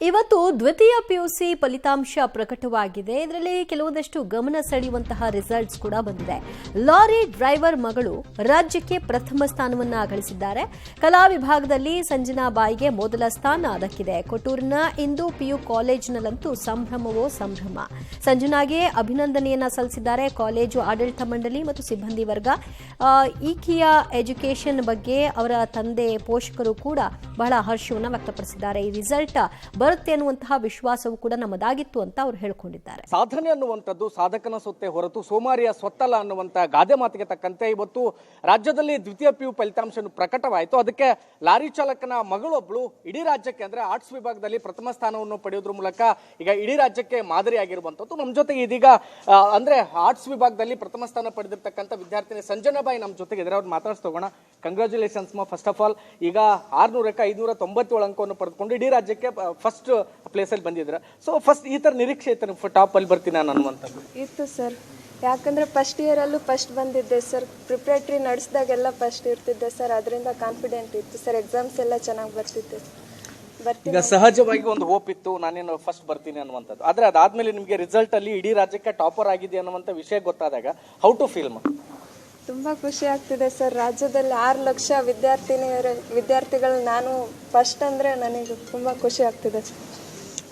ಇವತ್ತು ದ್ವಿತೀಯ ಪಿಯುಸಿ ಫಲಿತಾಂಶ ಪ್ರಕಟವಾಗಿದೆ. ಇದರಲ್ಲಿ ಕೆಲವೊಂದಷ್ಟು ಗಮನ ಸೆಳೆಯುವಂತಹ ರಿಸಲ್ಟ್ಸ್ ಕೂಡ ಬಂದಿದೆ. ಲಾರಿ ಡ್ರೈವರ್ ಮಗಳು ರಾಜ್ಯಕ್ಕೆ ಪ್ರಥಮ ಸ್ಥಾನವನ್ನ ಗಳಿಸಿದ್ದಾರೆ. ಕಲಾ ವಿಭಾಗದಲ್ಲಿ ಸಂಜನಾ ಬಾಯಿಗೆ ಮೊದಲ ಸ್ಥಾನ ದಕ್ಕಿದೆ. ಕೊಟ್ಟೂರಿನ ಇಂದು ಪಿಯು ಕಾಲೇಜಿನಲ್ಲಂತೂ ಸಂಭ್ರಮವೋ ಸಂಭ್ರಮ. ಸಂಜನಾಗೆ ಅಭಿನಂದನೆಯನ್ನ ಸಲ್ಲಿಸಿದ್ದಾರೆ ಕಾಲೇಜು ಆಡಳಿತ ಮಂಡಳಿ ಮತ್ತು ಸಿಬ್ಬಂದಿ ವರ್ಗ. ಈಕಿಯಾ ಎಜುಕೇಷನ್ ಬಗ್ಗೆ ಅವರ ತಂದೆ ಪೋಷಕರು ಕೂಡ ಬಹಳ ಹರ್ಷವನ್ನು ವ್ಯಕ್ತಪಡಿಸಿದ್ದಾರೆ. ಈ ರಿಸಲ್ಟ್ ಬರುತ್ತೆ ಅನ್ನುವಂತಹ ವಿಶ್ವಾಸವೂ ಕೂಡ ನಮ್ಮದಾಗಿತ್ತು ಅಂತ ಅವರು ಹೇಳಿಕೊಂಡಿದ್ದಾರೆ. ಸಾಧನೆ ಅನ್ನುವಂಥದ್ದು ಸಾಧಕನ ಸೊತ್ತೆ ಹೊರತು ಸೋಮಾರಿಯ ಸ್ವತ್ತಲ್ಲ ಅನ್ನುವಂಥ ಗಾದೆ ಮಾತಿಗೆ ತಕ್ಕಂತೆ ಇವತ್ತು ರಾಜ್ಯದಲ್ಲಿ ದ್ವಿತೀಯ ಪಿಯು ಫಲಿತಾಂಶ ಪ್ರಕಟವಾಯಿತು. ಅದಕ್ಕೆ ಲಾರಿ ಚಾಲಕನ ಮಗಳೊಬ್ಬಳು ಇಡೀ ರಾಜ್ಯಕ್ಕೆ ಅಂದ್ರೆ ಆರ್ಟ್ಸ್ ವಿಭಾಗದಲ್ಲಿ ಪ್ರಥಮ ಸ್ಥಾನವನ್ನು ಪಡೆಯೋದ್ರ ಮೂಲಕ ಈಗ ಇಡೀ ರಾಜ್ಯಕ್ಕೆ ಮಾದರಿಯಾಗಿರುವಂಥದ್ದು. ನಮ್ಮ ಜೊತೆಗೆ ಇದೀಗ ಅಂದ್ರೆ ಆರ್ಟ್ಸ್ ವಿಭಾಗದಲ್ಲಿ ಪ್ರಥಮ ಸ್ಥಾನ ಪಡೆದಿರ್ತಕ್ಕಂಥ ವಿದ್ಯಾರ್ಥಿನಿ ಸಂಜನಾಬಾಯಿ ನಮ್ಮ ಜೊತೆಗೆ ಇದ್ರೆ ಅವ್ರು ಮಾತಾಡ್ಸೋಣ. Congratulations first of all. ಈಗ 600ಕ್ಕೆ 597 ಅಂಕವನ್ನು ಪಡೆದುಕೊಂಡು ಇಡೀ ರಾಜ್ಯಕ್ಕೆ ಫಸ್ಟ್ ಪ್ಲೇಸ್ ಅಲ್ಲಿ ಬಂದಿದ್ರ. ಸೊ ಫಸ್ಟ್ ಈ ತರ ನಿರೀಕ್ಷೆ ಇತ್ತು ಟಾಪ್ ಅಲ್ಲಿ ಬರ್ತೀನಿ ನಾನು ಅನ್ನುವಂಥದ್ದು ಇತ್ತು ಸರ್. ಯಾಕಂದ್ರೆ ಫಸ್ಟ್ ಇಯರ್ ಅಲ್ಲೂ ಫಸ್ಟ್ ಬಂದಿದ್ದೆ ಸರ್. ಪ್ರಿಪ್ರೇಟರಿ ನಡೆಸಿದಾಗೆಲ್ಲ ಫಸ್ಟ್ ಇರ್ತಿದ್ದೆ ಸರ್. ಅದರಿಂದ ಕಾನ್ಫಿಡೆಂಟ್ ಇತ್ತು ಸರ್. ಎಕ್ಸಾಮ್ಸ್ ಎಲ್ಲ ಚೆನ್ನಾಗಿ ಬರ್ತಿದ್ದೆ. ಈಗ ಸಹಜವಾಗಿ ಒಂದು ಹೋಪ್ ಇತ್ತು ನಾನೇನು ಫಸ್ಟ್ ಬರ್ತೀನಿ ಅನ್ನುವಂಥದ್ದು. ಆದ್ರೆ ಅದಾದ್ಮೇಲೆ ನಿಮಗೆ ರಿಸಲ್ಟ್ ಅಲ್ಲಿ ಇಡೀ ರಾಜ್ಯಕ್ಕೆ ಟಾಪರ್ ಆಗಿದೆ ಅನ್ನುವಂಥ ವಿಷಯ ಗೊತ್ತಾದಾಗ ಹೌ ಟು ಫೀಲ್? ತುಂಬಾ ಖುಷಿ ಆಗ್ತಿದೆ ಸರ್. ರಾಜ್ಯದಲ್ಲಿ 6 ಲಕ್ಷ ವಿದ್ಯಾರ್ಥಿಗಳು ನಾನು ಫಸ್ಟ್ ಅಂದ್ರೆ ನನಗೆ ತುಂಬಾ ಖುಷಿ ಆಗ್ತಿದೆ.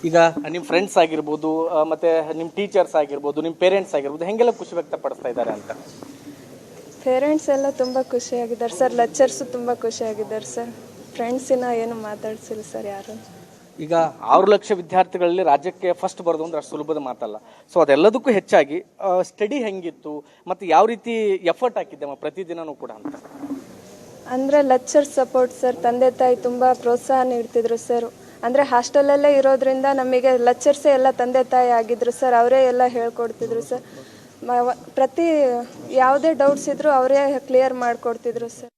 ಈಗ ನಿಮ್ಮ ಫ್ರೆಂಡ್ಸ್ ಆಗಿರ್ಬೋದು, ಮತ್ತೆ ನಿಮ್ಮ ಟೀಚರ್ಸ್ ಆಗಿರ್ಬೋದು, ನಿಮ್ಮ ಪೇರೆಂಟ್ಸ್ ಆಗಿರ್ಬೋದು, ಹೆಂಗೆಲ್ಲ ಖುಷಿ ವ್ಯಕ್ತಪಡಿಸ್ತಾ ಇದ್ದಾರೆ ಅಂತ? ಪೇರೆಂಟ್ಸ್ ಎಲ್ಲ ತುಂಬಾ ಖುಷಿಯಾಗಿದ್ದಾರೆ ಸರ್. ಲೆಕ್ಚರ್ಸು ತುಂಬಾ ಖುಷಿಯಾಗಿದ್ದಾರೆ ಸರ್. ಫ್ರೆಂಡ್ಸಿನ ಏನು ಮಾತಾಡ್ಸಿಲ್ಲ ಸರ್ ಯಾರು. ಈಗ 6 ಲಕ್ಷ ವಿದ್ಯಾರ್ಥಿಗಳಲ್ಲಿ ರಾಜ್ಯಕ್ಕೆ ಫಸ್ಟ್ ಬರೋದು ಅಂದ್ರೆ ಅಷ್ಟು ಸುಲಭದ ಮಾತಲ್ಲ. ಸೊ ಅದೆಲ್ಲದಕ್ಕೂ ಹೆಚ್ಚಾಗಿ ಸ್ಟಡಿ ಹೆಂಗಿತ್ತು ಮತ್ತು ಯಾವ ರೀತಿ ಎಫರ್ಟ್ ಹಾಕಿದ್ದೆ ಪ್ರತಿದಿನನೂ ಕೂಡ ಅಂತ? ಅಂದರೆ ಲೆಕ್ಚರ್ ಸಪೋರ್ಟ್ ಸರ್. ತಂದೆ ತಾಯಿ ತುಂಬ ಪ್ರೋತ್ಸಾಹ ನೀಡ್ತಿದ್ರು ಸರ್. ಅಂದರೆ ಹಾಸ್ಟೆಲಲ್ಲೇ ಇರೋದ್ರಿಂದ ನಮಗೆ ಲೆಕ್ಚರ್ಸೇ ಎಲ್ಲ ತಂದೆ ತಾಯಿ ಆಗಿದ್ರು ಸರ್. ಅವರೇ ಎಲ್ಲ ಹೇಳ್ಕೊಡ್ತಿದ್ರು ಸರ್. ಪ್ರತಿ ಯಾವುದೇ ಡೌಟ್ಸ್ ಇದ್ರೂ ಅವರೇ ಕ್ಲಿಯರ್ ಮಾಡಿಕೊಡ್ತಿದ್ರು ಸರ್.